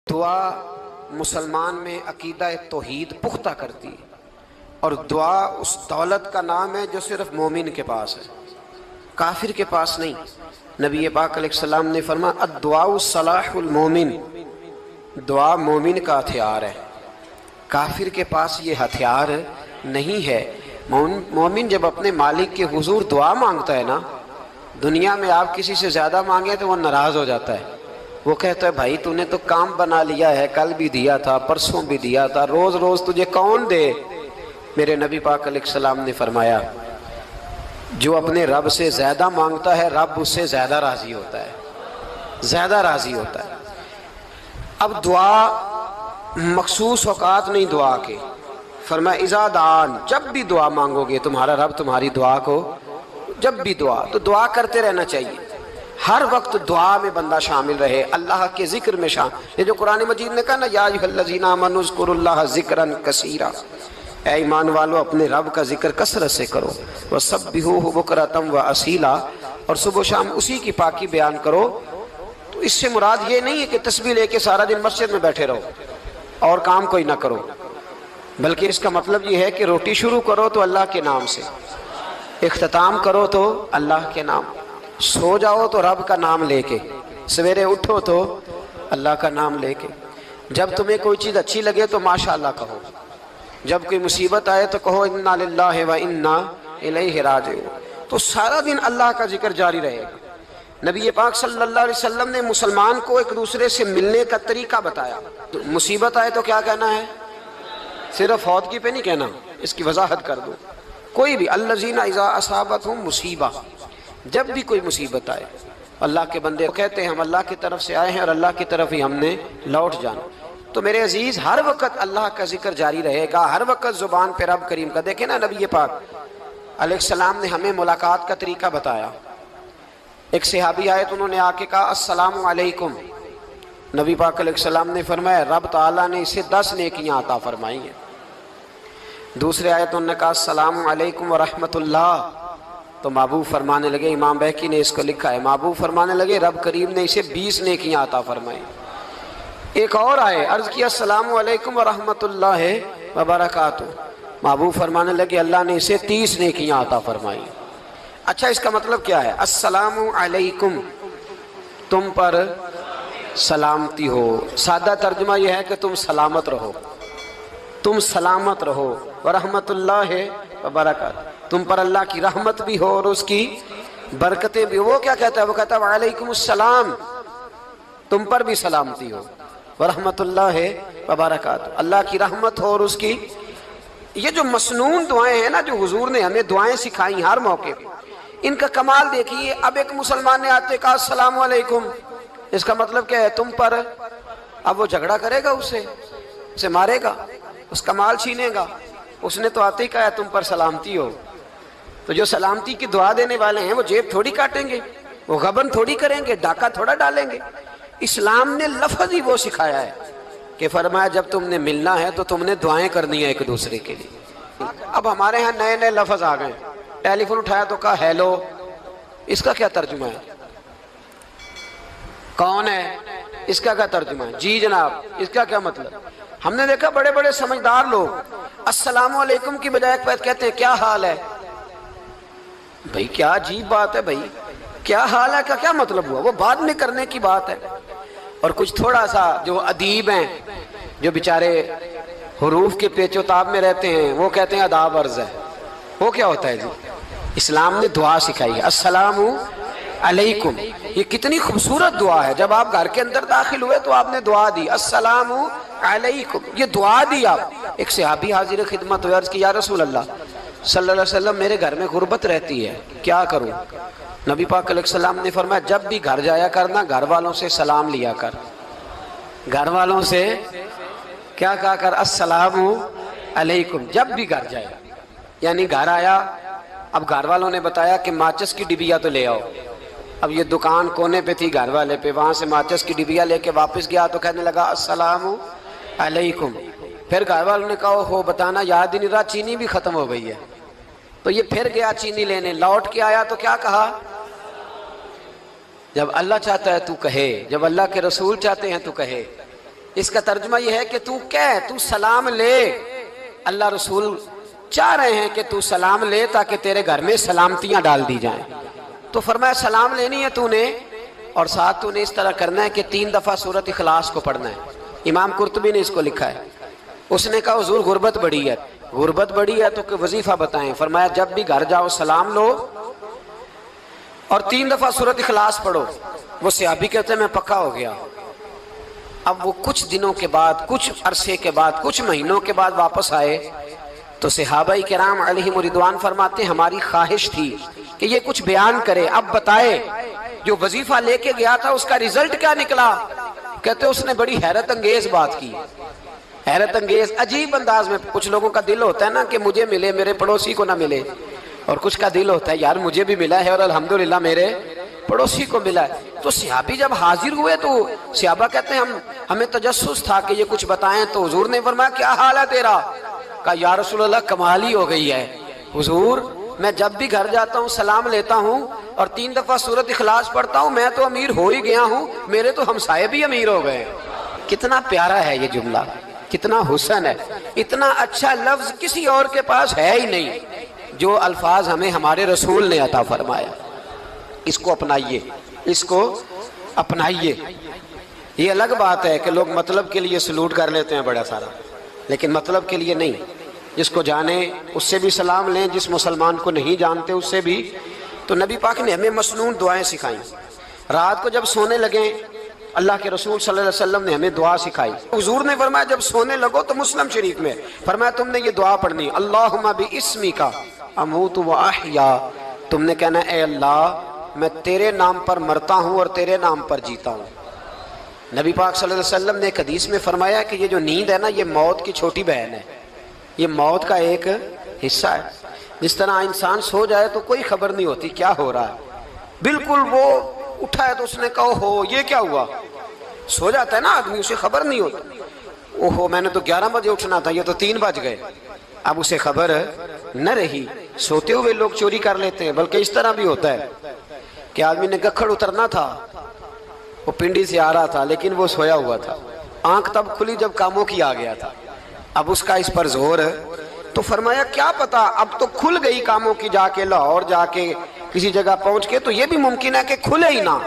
دعا مسلمان میں عقیدہ توحید پختہ کرتی ہے، اور دعا اس دولت کا نام ہے جو صرف مومن کے پاس ہے، کافر کے پاس نہیں۔ نبی پاک علیہ السلام نے فرمایا الدعاء صلاح المومن، دعا مومن کا ہتھیار ہے، کافر کے پاس یہ ہتھیار نہیں ہے۔ مومن جب اپنے مالک کے حضور دعا مانگتا ہے نا، دنیا میں آپ کسی سے زیادہ مانگے تو وہ ناراض ہو جاتا ہے، وہ کہتا ہے بھائی تو نے تو کام بنا لیا ہے، کل بھی دیا تھا، پرسوں بھی دیا تھا، روز روز تجھے کون دے؟ میرے نبی پاک علیہ السلام نے فرمایا جو اپنے رب سے زیادہ مانگتا ہے رب اس سے زیادہ راضی ہوتا ہے، زیادہ راضی ہوتا ہے۔ اب دعا مخصوص اوقات نہیں دعا کے، فرمایا اذا دعان، جب بھی دعا مانگو گے تمہارا رب تمہاری دعا کو، جب بھی دعا تو دعا کرتے رہنا چاہیے، ہر وقت دعا میں بندہ شامل رہے، اللہ کے ذکر میں شامل۔ یہ جو قرآن مجید نے کہا نا یا ایھا الذین آمنوا اذکروا اللہ ذکرا کثیرا، اے ایمان والو اپنے رب کا ذکر کثرت سے کرو، وسبحوہ بکرۃ واصیلا، اور صبح و شام اسی کی پاکی بیان کرو۔ تو اس سے مراد یہ نہیں ہے کہ تسبیح لے کے سارا دن مسجد میں بیٹھے رہو اور کام کوئی نہ کرو، بلکہ اس کا مطلب یہ ہے کہ روٹی شروع کرو تو اللہ کے نام سے، اختتام کرو تو اللہ کے نام، سو جاؤ تو رب کا نام لے کے، سویرے اٹھو تو اللہ کا نام لے کے، جب تمہیں کوئی چیز اچھی لگے تو ماشاءاللہ کہو، جب کوئی مصیبت آئے تو کہو انا للہ و انا الیہ راجعون۔ تو سارا دن اللہ کا ذکر جاری رہے گا۔ نبی پاک صلی اللہ علیہ وسلم نے مسلمان کو ایک دوسرے سے ملنے کا طریقہ بتایا۔ مصیبت آئے تو کیا کہنا ہے؟ صرف فوت پہ نہیں کہنا، اس کی وضاحت کر دو۔ کوئی بھی الذین اذا اصابتہم مصیبہ، جب بھی کوئی مصیبت آئے، اللہ کے بندے کہتے ہیں ہم اللہ کی طرف سے آئے ہیں اور اللہ کی طرف ہی ہم نے لوٹ جانا۔ تو میرے عزیز ہر وقت اللہ کا ذکر جاری رہے گا، ہر وقت زبان پہ رب کریم کا۔ دیکھیں نا نبی پاک علیہ السلام نے ہمیں ملاقات کا طریقہ بتایا۔ ایک صحابی آئے تو انہوں نے آ کے کہا السلام علیکم، نبی پاک علیہ السلام نے فرمایا رب تعالیٰ نے اسے 10 نیکیاں عطا فرمائی ہیں۔ دوسرے آئے تو انہوں نے کہا السلام علیکم ورحمۃ اللہ، تو محبوب فرمانے لگے، امام بہقی نے اس کو لکھا ہے، محبوب فرمانے لگے رب کریم نے اسے 20 نیکیاں عطا فرمائی۔ ایک اور آئے، عرض کیا السلام علیکم ورحمۃ اللہ وبرکاتہ، محبوب فرمانے لگے اللہ نے اسے 30 نیکیاں عطا فرمائی۔ اچھا اس کا مطلب کیا ہے؟ السلام علیکم، تم پر سلامتی ہو، سادہ ترجمہ یہ ہے کہ تم سلامت رہو، تم سلامت رہو، ورحمۃ اللہ وبرکاتہ، تم پر اللہ کی رحمت بھی ہو اور اس کی برکتیں بھی ہو۔ وہ کیا کہتا ہے؟ وہ کہتا ہے وعلیکم السلام، تم پر بھی سلامتی ہو، ورحمۃ اللہ وبرکاتہ، اللہ کی رحمت ہو اور اس کی۔ یہ جو مسنون دعائیں ہیں نا جو حضور نے ہمیں دعائیں سکھائی ہر موقع پہ، ان کا کمال دیکھیے۔ اب ایک مسلمان نے آتے کہا السلام علیکم، اس کا مطلب کیا ہے؟ تم پر۔ اب وہ جھگڑا کرے گا اسے مارے گا، اس کا مال چھینے گا؟ اس نے تو آتے ہی کہا ہے تم پر سلامتی ہو۔ تو جو سلامتی کی دعا دینے والے ہیں وہ جیب تھوڑی کاٹیں گے، وہ غبن تھوڑی کریں گے، ڈاکہ تھوڑا ڈالیں گے۔ اسلام نے لفظ ہی وہ سکھایا ہے کہ فرمایا جب تم نے ملنا ہے تو تم نے دعائیں کرنی ہیں ایک دوسرے کے لیے۔ اب ہمارے ہاں نئے نئے لفظ آ گئے، ٹیلی فون اٹھایا تو کہا ہیلو، اس کا کیا ترجمہ ہے؟ کون ہے، اس کا کیا ترجمہ ہے؟ جی جناب، اس کا کیا مطلب؟ ہم نے دیکھا بڑے بڑے سمجھدار لوگ السلام علیکم کی بجائے کہتے ہیں کیا حال ہے۔ بھئی کیا عجیب بات ہے، بھئی کیا حال ہے کا کیا مطلب ہوا؟ وہ بعد میں کرنے کی بات ہے۔ اور کچھ تھوڑا سا جو ادیب ہیں، جو بیچارے حروف کے پیچ و تاب میں رہتے ہیں، وہ کہتے ہیں آداب عرض ہے۔ وہ کیا ہوتا ہے جی؟ اسلام نے دعا سکھائی ہے السلام علیکم، یہ کتنی خوبصورت دعا ہے۔ جب آپ گھر کے اندر داخل ہوئے تو آپ نے دعا دی السلام علیکم، یہ دعا دی آپ۔ ایک صحابی حاضر خدمت ہوئے، عرض کی یا رسول اللہ صلی اللہ علیہ وسلم میرے گھر میں غربت رہتی ہے، کیا کروں؟ نبی پاک علیہ السلام نے فرمایا جب بھی گھر جایا کرنا گھر والوں سے سلام لیا کر، گھر والوں سے کیا کہا کر؟ السلام علیکم، جب بھی گھر جائے۔ یعنی گھر آیا، اب گھر والوں نے بتایا کہ ماچس کی ڈبیا تو لے آؤ۔ اب یہ دکان کونے پہ تھی گھر والے پہ، وہاں سے ماچس کی ڈبیا لے کے واپس گیا تو کہنے لگا السلام علیکم۔ پھر گھر والوں نے کہا ہو بتانا یاد ہی نہیں رہا، چینی بھی ختم ہو گئی ہے۔ تو یہ پھر گیا چینی لینے، لوٹ کے آیا تو کیا کہا؟ جب اللہ چاہتا ہے تو کہے، جب اللہ کے رسول چاہتے ہیں تو کہے۔ اس کا ترجمہ یہ ہے کہ تو سلام لے. اللہ رسول چاہ رہے ہیں کہ تو سلام لے تاکہ تیرے گھر میں سلامتیاں ڈال دی جائیں. تو فرمایا سلام لینی ہے تو نے، اور ساتھ تو نے اس طرح کرنا ہے کہ 3 دفعہ سورۃ اخلاص کو پڑھنا ہے. امام قرطبی نے اس کو لکھا ہے. اس نے کہا حضور غربت بڑی ہے. غربت بڑی ہے تو کہ وظیفہ بتائیں. فرمایا جب بھی گھر جاؤ سلام لو اور 3 دفعہ سورۃ اخلاص پڑھو. وہ صحابی کہتے ہیں میں پکا ہو گیا. اب وہ کچھ دنوں کے بعد، کچھ عرصے کے بعد، کچھ مہینوں کے بعد واپس آئے تو صحابہ کرام علیہم رضوان فرماتے ہیں ہماری خواہش تھی کہ یہ کچھ بیان کرے، اب بتائے جو وظیفہ لے کے گیا تھا اس کا رزلٹ کیا نکلا. کہتے اس نے بڑی حیرت انگیز بات کی، حیرت انگیز عجیب انداز میں. کچھ لوگوں کا دل ہوتا ہے نا کہ مجھے ملے میرے پڑوسی کو نہ ملے، اور کچھ کا دل ہوتا ہے یار مجھے بھی ملا ہے اور الحمدللہ میرے پڑوسی کو ملا ہے. تو صحابی جب حاضر ہوئے تو صحابہ کہتے ہیں ہمیں تجسس تھا کہ یہ کچھ بتائیں. تو حضور نے فرمایا کیا حال ہے تیرا؟ کہا یا رسول اللہ کمال ہی ہو گئی ہے حضور، میں جب بھی گھر جاتا ہوں سلام لیتا ہوں اور 3 دفعہ سورۃ اخلاص پڑھتا ہوں. میں تو امیر ہو ہی گیا ہوں، میرے تو ہمسائے بھی امیر ہو گئے. کتنا پیارا ہے یہ جملہ، کتنا حسن ہے. اتنا اچھا لفظ کسی اور کے پاس ہے ہی نہیں جو الفاظ ہمیں ہمارے رسول نے عطا فرمایا. اس کو اپنائیے، اس کو اپنائیے. یہ الگ بات ہے کہ لوگ مطلب کے لیے سلوٹ کر لیتے ہیں بڑا سارا، لیکن مطلب کے لیے نہیں. جس کو جانے اس سے بھی سلام لیں، جس مسلمان کو نہیں جانتے اس سے بھی. تو نبی پاک نے ہمیں مسنون دعائیں سکھائیں. رات کو جب سونے لگیں اللہ کے رسول صلی اللہ علیہ وسلم نے ہمیں دعا سکھائی. حضور نے فرمایا جب سونے لگو تو مسلم شریف میں فرمایا تم نے یہ دعا پڑھنی اللہم باسمک اموت و احیا. تم نے کہنا اے اللہ میں تیرے نام پر مرتا ہوں اور تیرے نام پر جیتا ہوں. نبی پاک صلی اللہ علیہ وسلم نے ایک حدیث میں فرمایا کہ یہ جو نیند ہے نا یہ موت کی چھوٹی بہن ہے، یہ موت کا ایک حصہ ہے. جس طرح انسان سو جائے تو کوئی خبر نہیں ہوتی کیا ہو رہا ہے، بالکل وہ اٹھا ہے تو اس نے کہا ہو یہ کیا ہوا. سو جاتا ہے نا آدمی، اسے خبر نہیں ہوتی. اوہو میں نے تو 11 بجے اٹھنا تھا، یہ تو 3 بج گئے. اب اسے خبر نہ رہی. سوتے ہوئے لوگ چوری کر لیتے ہیں. بلکہ اس طرح بھی ہوتا ہے کہ آدمی نے گکھڑ اترنا تھا، وہ پنڈی سے آ رہا تھا لیکن وہ سویا ہوا تھا. آنکھ تب کھلی جب کاموں کی آ گیا تھا. اب اس کا اس پر زور ہے تو فرمایا کیا پتا اب تو کھل گئی کاموں کی، جا کے لاہور جا کے کسی جگہ پہنچ کے. تو یہ بھی ممکن ہے کہ کھلے ہی نہ،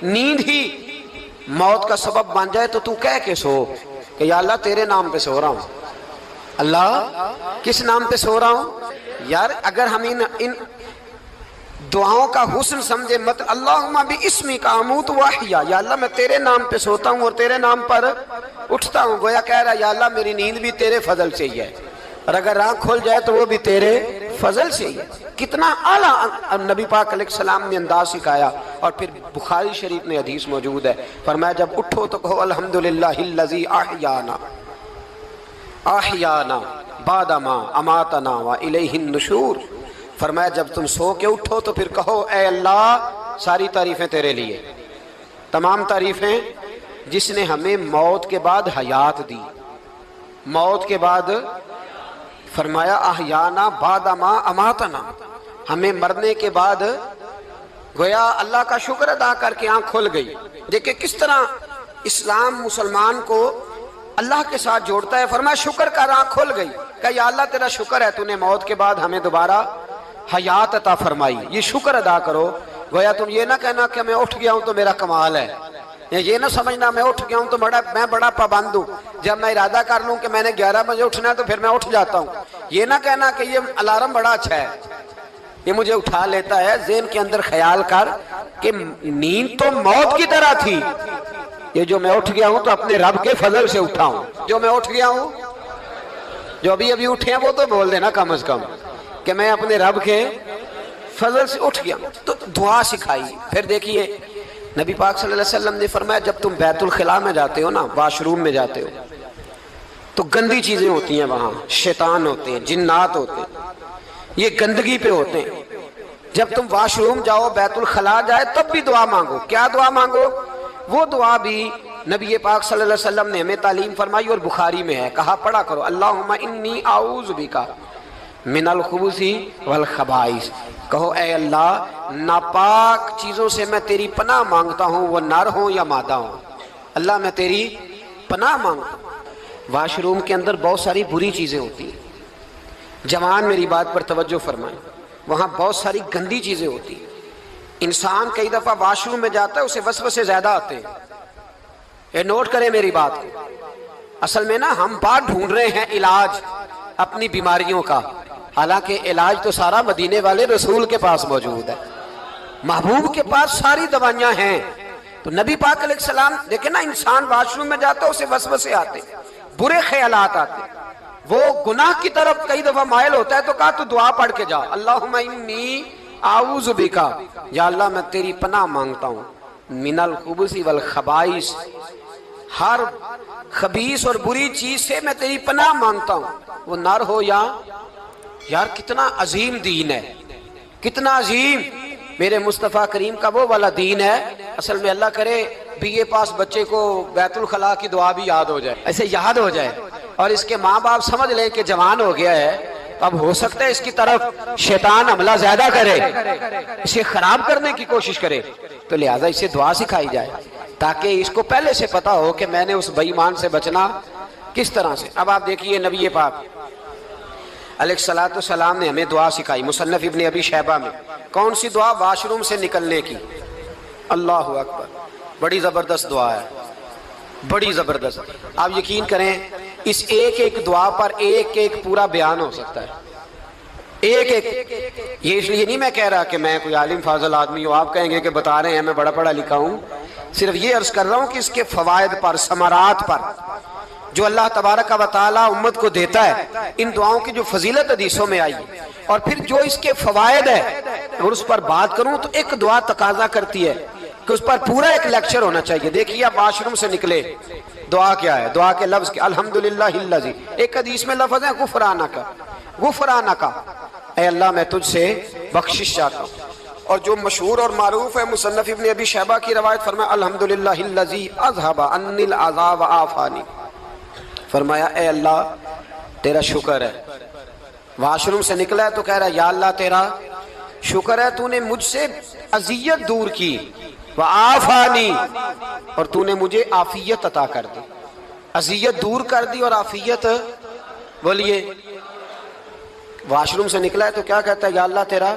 نیند ہی موت کا سبب بن جائے. تو کہہ کے سو کہ یا اللہ تیرے نام پہ سو رہا ہوں. اللہ کس نام پہ سو رہا ہوں؟ یار اگر ہم ان دعاؤں کا حسن سمجھے مت اللہم باسمک اموت و احیا، یا اللہ میں تیرے نام پہ سوتا ہوں اور تیرے نام پر اٹھتا ہوں. گویا کہہ رہا یا اللہ میری نیند بھی تیرے فضل سے ہی ہے، اور اگر آنکھ کھل جائے تو وہ بھی تیرے فضل سے ہی ہے. کتنا اعلیٰ نبی پاک علیہ السلام نے انداز سکھایا. اور پھر بخاری شریف میں حدیث موجود ہے، فرمایا جب اٹھو تو کہو الحمدللہ الذی احیانا بعد ما اماتنا والیہ النشور. فرمایا جب تم سو کے اٹھو تو پھر کہو اے اللہ ساری تعریفیں تیرے لیے، تمام تعریفیں جس نے ہمیں موت کے بعد حیات دی. موت کے بعد فرمایا احیانا بعد ما اماتنا، ہمیں مرنے کے بعد گویا اللہ کا شکر ادا کر کے آنکھ کھل گئی. دیکھیں کس طرح اسلام مسلمان کو اللہ کے ساتھ جوڑتا ہے. فرمایا شکر کر، آنکھ کھل گئی. کہ یا اللہ تیرا شکر ہے تو نے موت کے بعد ہمیں دوبارہ حیات عطا فرمائی، یہ شکر ادا کرو. گویا تم یہ نہ کہنا کہ میں اٹھ گیا ہوں تو میرا کمال ہے، یہ نہ سمجھنا میں اٹھ گیا ہوں تو میں بڑا پابند ہوں. جب میں ارادہ کر لوں کہ میں نے 11 بجے اٹھنا ہے تو پھر میں اٹھ جاتا ہوں. یہ نہ کہنا کہ یہ الارم بڑا اچھا ہے، یہ مجھے اٹھا لیتا ہے. ذہن کے اندر خیال کر کہ نیند تو موت کی طرح تھی، یہ جو میں اٹھ گیا ہوں تو اپنے رب کے فضل سے اٹھا ہوں. جو میں اٹھ گیا ہوں، جو ابھی اٹھے ہیں وہ تو بول دینا کم از کم کہ میں اپنے رب کے فضل سے اٹھ گیا. تو دعا سکھائی. پھر دیکھیے نبی پاک صلی اللہ علیہ وسلم نے فرمایا جب تم بیت الخلاء میں جاتے ہو نا، واش روم میں جاتے ہو تو گندی چیزیں ہوتی ہیں وہاں، شیطان ہوتے ہیں، جنات ہوتے ہیں، یہ گندگی پہ ہوتے ہیں. جب تم واش روم جاؤ، بیت الخلاء جائے تب بھی دعا مانگو. کیا دعا مانگو؟ وہ دعا بھی نبی پاک صلی اللہ علیہ وسلم نے ہمیں تعلیم فرمائی اور بخاری میں ہے. کہا پڑھا کرو اللہم انی اعوذ بک من الخبث والخبائث. کہو اے اللہ ناپاک چیزوں سے میں تیری پناہ مانگتا ہوں، وہ نر ہوں یا مادہ ہوں. اللہ میں تیری پناہ مانگتا ہوں۔ واش روم کے اندر بہت ساری بری چیزیں ہوتی ہیں، جوان میری بات پر توجہ فرمائیں، وہاں بہت ساری گندی چیزیں ہوتی ہیں۔ انسان کئی دفعہ واش روم میں جاتا ہے، اسے وسوسے زیادہ آتے ہیں، یہ نوٹ کریں میری بات کو۔ اصل میں نا ہم بات ڈھونڈ رہے ہیں علاج اپنی بیماریوں کا، حالانکہ علاج تو سارا مدینے والے رسول کے پاس موجود ہے، محبوب کے پاس ساری دوائیاں ہیں۔ تو نبی پاک علیہ السلام دیکھیں نا، انسان واش روم میں جاتا ہے، اسے وسوسے آتے ہیں، برے خیالات آتے ہیں، وہ گناہ کی طرف کئی دفعہ مائل ہوتا ہے، تو کہا تو دعا پڑھ کے جا، اللہم انی اعوذ بکا، یا اللہ میں تیری پناہ مانگتا ہوں، من الخبث والخبائث، ہر خبیث اور بری چیز سے میں تیری پناہ مانگتا ہوں، وہ نر ہو یا یار کتنا عظیم دین ہے، کتنا عظیم میرے مصطفیٰ کریم کا وہ والا دین ہے۔ اصل میں اللہ کرے بی اے پاس بچے کو بیت الخلاء کی دعا بھی یاد ہو جائے، ایسے یاد ہو جائے، اور اس کے ماں باپ سمجھ لیں کہ جوان ہو گیا ہے، تو اب ہو سکتا ہے اس کی طرف شیطان حملہ زیادہ کرے، اسے خراب کرنے کی کوشش کرے، تو لہٰذا اسے دعا سکھائی جائے تاکہ اس کو پہلے سے پتا ہو کہ میں نے اس بے ایمان سے بچنا کس طرح سے۔ اب آپ دیکھیے نبی پاک علیہ السلام نے ہمیں دعا سکھائی، مصنف ابن ابی شیبہ میں۔ کون سی دعا؟ واش روم سے نکلنے کی۔ اللہ اکبر، بڑی زبردست دعا ہے، بڑی زبردست۔ آپ یقین کریں اس ایک ایک دعا پر ایک ایک پورا بیان ہو سکتا ہے، ایک ایک۔ یہ اس لیے نہیں میں کہہ رہا کہ میں کوئی عالم فاضل آدمی ہوں، آپ کہیں گے کہ بتا رہے ہیں میں بڑا پڑھا لکھا ہوں، صرف یہ عرض کر رہا ہوں کہ اس کے فوائد پر، ثمرات پر جو اللہ تبارک و تعالیٰ امت کو دیتا ہے، ان دعاؤں کی جو فضیلت حدیثوں میں آئی ہے، اور پھر جو اس کے فوائد ہے، اگر اس پر بات کروں تو ایک دعا تقاضا کرتی ہے کہ اس پر پورا ایک لیکچر ہونا چاہیے۔ دیکھیے آپ واش روم سے نکلے، دعا کیا ہے؟ دعا کے لفظ کیا؟ الحمدللہ الذی، ایک حدیث میں لفظ ہے غفرانک، غفرانک، اے اللہ میں تجھ سے بخشش چاہتا ہوں۔ اور جو مشہور اور معروف ہے مصنف ابن ابی شیبہ کی روایت، فرمایا الحمدللہ الذی اذھب عنی العذاب وعافانی، فرمایا اے اللہ تیرا شکر ہے۔ واش روم سے نکلا ہے تو کہہ رہا ہے یا اللہ تیرا شکر ہے، تو نے مجھ سے اذیت دور کی، وعافانی، اور تو نے مجھے عافیت عطا کر دی، اذیت دور کر دی اور عافیت۔ بولیے، واش روم سے نکلا ہے تو کیا کہتا ہے؟ یا اللہ تیرا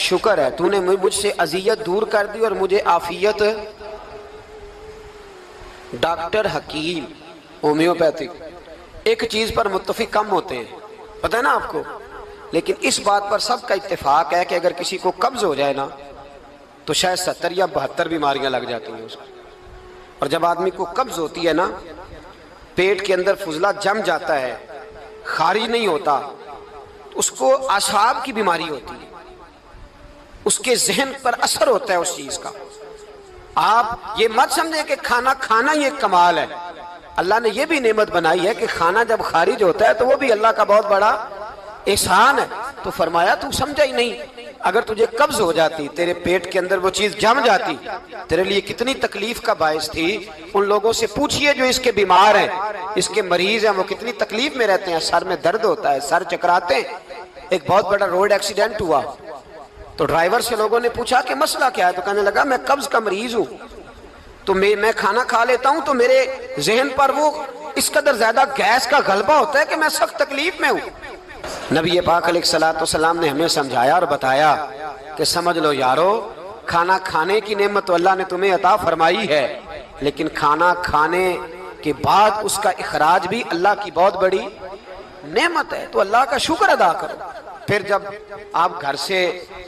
شکر ہے، تو نے مجھ سے اذیت دور کر دی اور مجھے عافیت۔ ڈاکٹر حکیم ہومیوپیتھک ایک چیز پر متفق کم ہوتے ہیں، پتہ ہے نا آپ کو، لیکن اس بات پر سب کا اتفاق ہے کہ اگر کسی کو قبض ہو جائے نا تو شاید 70 یا 72 بیماریاں لگ جاتی ہیں اس کو۔ اور جب آدمی کو قبض ہوتی ہے نا، پیٹ کے اندر فضلہ جم جاتا ہے، خارج نہیں ہوتا، اس کو اعصاب کی بیماری ہوتی ہے، اس کے ذہن پر اثر ہوتا ہے اس چیز کا۔ آپ یہ مت سمجھیں کہ کھانا کھانا یہ کمال ہے، اللہ نے یہ بھی نعمت بنائی ہے کہ کھانا جب خارج ہوتا ہے تو وہ بھی اللہ کا بہت بڑا احسان ہے۔ تو فرمایا تو سمجھا ہی نہیں، اگر تجھے قبض ہو جاتی، تیرے پیٹ کے اندر وہ چیز جم جاتی، تیرے لیے کتنی تکلیف کا باعث تھی۔ ان لوگوں سے پوچھئے جو اس کے بیمار ہیں، اس کے مریض ہیں، وہ کتنی تکلیف میں رہتے ہیں، سر میں درد ہوتا ہے، سر چکراتے ہیں۔ ایک بہت بڑا روڈ ایکسیڈنٹ ہوا تو ڈرائیور سے لوگوں نے پوچھا کہ مسئلہ کیا ہے، تو کہنے لگا میں قبض کا مریض ہوں، تو میں کھانا کھا لیتا ہوں تو میرے ذہن پر وہ اس قدر زیادہ گیس کا غلبہ ہوتا ہے کہ میں سخت تکلیف میں ہوں۔ نبی پاک علیہ السلام نے ہمیں سمجھایا اور بتایا کہ سمجھ لو یارو، کھانا کھانے کی نعمت تو اللہ نے تمہیں عطا فرمائی ہے، لیکن کھانا کھانے کے بعد اس کا اخراج بھی اللہ کی بہت بڑی نعمت ہے، تو اللہ کا شکر ادا کرو۔ پھر جب آپ گھر سے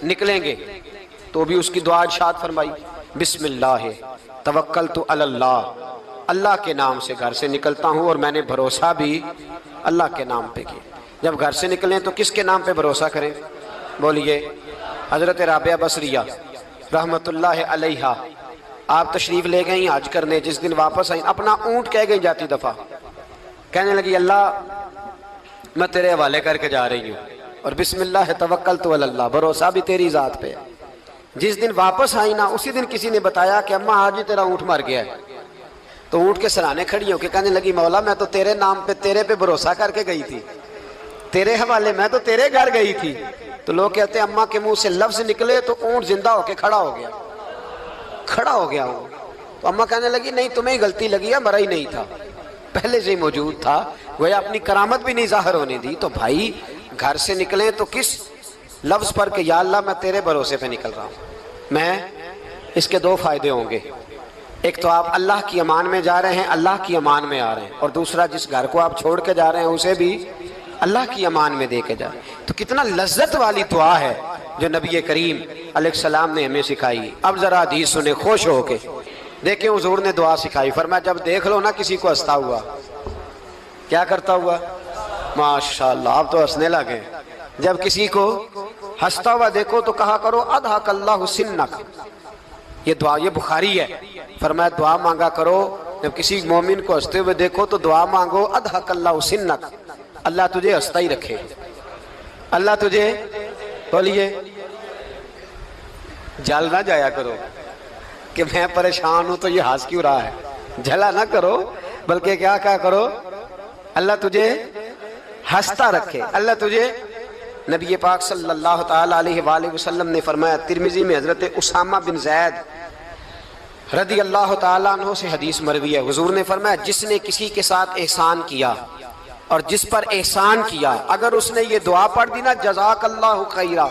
نکلیں گے تو بھی اس کی دعا ارشاد فرمائی، بسم اللہ توکلت علی اللہ، اللہ کے نام سے گھر سے نکلتا ہوں اور میں نے بھروسہ بھی اللہ کے نام پہ کیا۔ جب گھر سے نکلیں تو کس کے نام پہ بھروسہ کریں؟ بولیے، حضرت رابعہ بصریہ رحمت اللہ علیہا، آپ تشریف لے گئیں حج کرنے، جس دن واپس آئیں اپنا اونٹ کہہ گئی جاتی دفعہ، کہنے لگی اللہ میں تیرے حوالے کر کے جا رہی ہوں، اور بسم اللہ توکلت علی اللہ، بھروسہ بھی تیری ذات پہ ہے۔ جس دن واپس آئی نا، اسی دن کسی نے بتایا کہ اماں آج ہی تیرا اونٹ مر گیا ہے، تو اونٹ کے سرانے کھڑی ہو کے کہنے لگی مولا میں تو تیرے نام پہ، تیرے پہ بھروسہ کر کے گئی تھی، تیرے حوالے، میں تو تیرے گھر گئی تھی۔ تو لوگ کہتے ہیں اماں کے منہ سے لفظ نکلے تو اونٹ زندہ ہو کے کھڑا ہو گیا، کھڑا ہو گیا ہوں۔ تو اماں کہنے لگی نہیں تمہیں ہی غلطی لگی ہے، مرا ہی نہیں تھا۔ پہلے سے ہی موجود تھا، گویا اپنی کرامت بھی نہیں ظاہر ہونے دی. تو بھائی گھر سے نکلیں تو کس لفظ پر کہ یا اللہ میں تیرے بھروسے پہ نکل رہا ہوں. میں اس کے دو فائدے ہوں گے. ایک تو آپ اللہ کی امان میں جا رہے ہیں، اللہ کی امان میں آ رہے ہیں، اور دوسرا جس گھر کو آپ چھوڑ کے جا رہے ہیں اسے بھی اللہ کی امان میں دے کے جا. تو کتنا لذت والی دعا ہے جو نبی کریم علیہ السلام نے ہمیں سکھائی. اب ذرا حدیث سنیں خوش ہو کے. دیکھیں حضور نے دعا سکھائی، فرمایا جب دیکھ لو نا کسی کو ہنستا ہوا، کیا کرتا ہوا؟ ماشاءاللہ آپ تو ہنسنے لگے. جب کسی کو ہنستا ہوا دیکھو تو کہا کرو اضحک اللہ سنک. یہ دعا، یہ بخاری ہے. فرمایا دعا مانگا کرو جب کسی مومن کو ہنستے ہوئے دیکھو تو دعا مانگو اضحک اللہ سنک، اللہ تجھے ہنستا ہی رکھے. اللہ تجھے، بولیے، جل نہ جایا کرو کہ میں پریشان ہوں تو یہ ہنس کیوں رہا ہے. جھلا نہ کرو، بلکہ کیا کرو، اللہ تجھے ہنستا رکھے، اللہ تجھے. نبی پاک صلی اللہ تعالی علیہ وآلہ وسلم نے فرمایا، ترمذی میں حضرت اسامہ بن زید رضی اللہ تعالیٰ عنہ سے حدیث مروی ہے، حضور نے فرمایا جس نے کسی کے ساتھ احسان کیا اور جس پر احسان کیا، اگر اس نے یہ دعا پڑھ دی نا جزاک اللہ خیرا،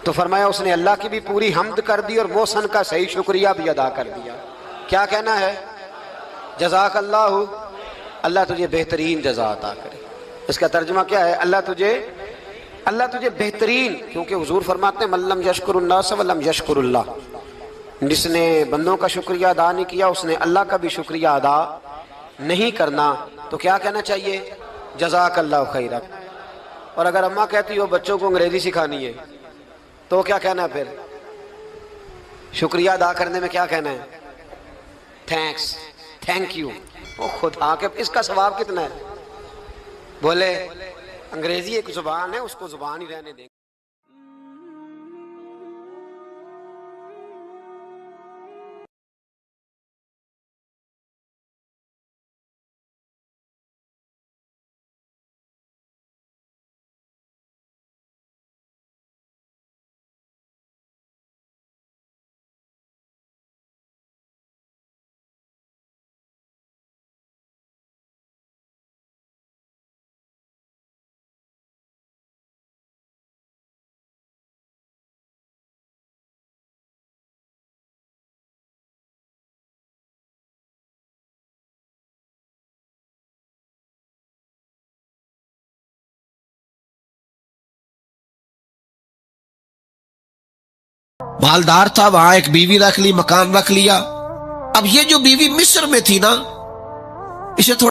تو فرمایا اس نے اللہ کی بھی پوری حمد کر دی اور محسن کا صحیح شکریہ بھی ادا کر دیا. کیا کہنا ہے؟ جزاک اللہ، اللہ تجھے بہترین جزا عطا کرے. اس کا ترجمہ کیا ہے؟ اللہ تجھے بہترین، کیونکہ حضور فرماتے ہیں من لم یشکر الناس ولم یشکر اللہ، جس نے بندوں کا شکریہ ادا نہیں کیا اس نے اللہ کا بھی شکریہ ادا نہیں کرنا. تو کیا کہنا چاہیے؟ جزاک اللہ خیرا. اور اگر اماں کہتی ہو بچوں کو انگریزی سکھانی ہے تو کیا کہنا ہے؟ پھر شکریہ ادا کرنے میں کیا کہنا ہے؟ Thanks, thank you. وہ خدا کے اس کا ثواب کتنا ہے؟ بولے انگریزی ایک زبان ہے، اس کو زبان ہی رہنے دیں. مالدار تھا، وہاں ایک بیوی رکھ لی، مکان رکھ لیا. اب یہ جو بیوی مصر میں تھی نا، اسے تھوڑا